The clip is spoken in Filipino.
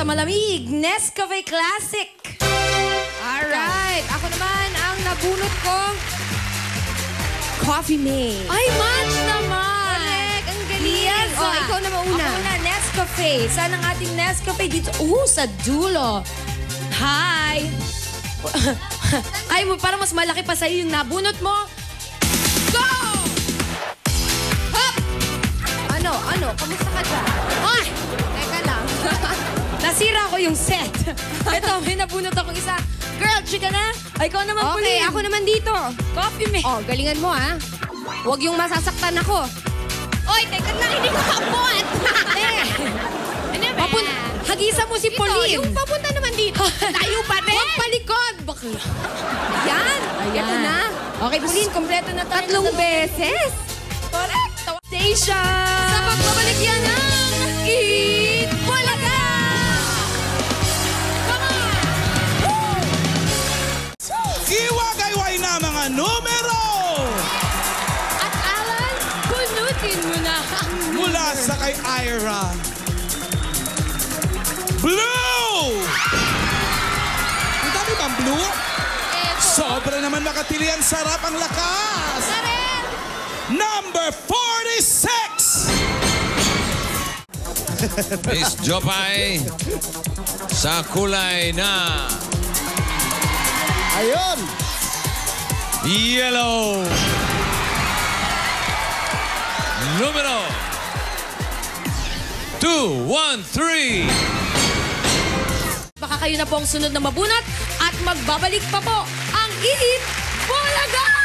malamig, Nescafe Classic. Alright. Ako naman, ang nabunot kong Coffee Mate. Ay, match naman. Correct. Ang galing. Yes, Oh, ikaw na mauna. Ako na, Nescafe. Saan ang ating Nescafe dito? Sa dulo. Hi. Ay, parang mas malaki pa sa'yo yung nabunot mo. Go! Hop! Ano? Kamusta ka dyan? Ay! Teka lang. Nasira ko yung set. Ito, may nabunot akong isa. Girl, chika na. Ay, ikaw naman Okay, Pauline. ako naman dito. Coffee Mate. Oh, galingan mo, ha? Huwag yung masasaktan ako. Oy, teka lang, hindi ko kapot. Ano ba? Hagisa mo si Ito, Pauline. yung papunta naman dito. Tayo pa rin. Huwag palikod. Bakla. Yan. Ito na. Okay, Pauline, kompleto na tayo. Tatlong beses. Correct. Station. Sa pagbabalik yan ng Eat Bulaga! Come on! Iwagayway na mga numero! At Alan, punutin mo na. Mula sa kay Ira. Blue! Ang dami bang blue? Sobra naman makatili, ang sarap, ang lakas! Number 46! Miss Jopay sa kulay na Ayun! yellow. Numero 213. Baka kayo na po ang sunod na mabunot at magbabalik pa po ang Eat Bulaga!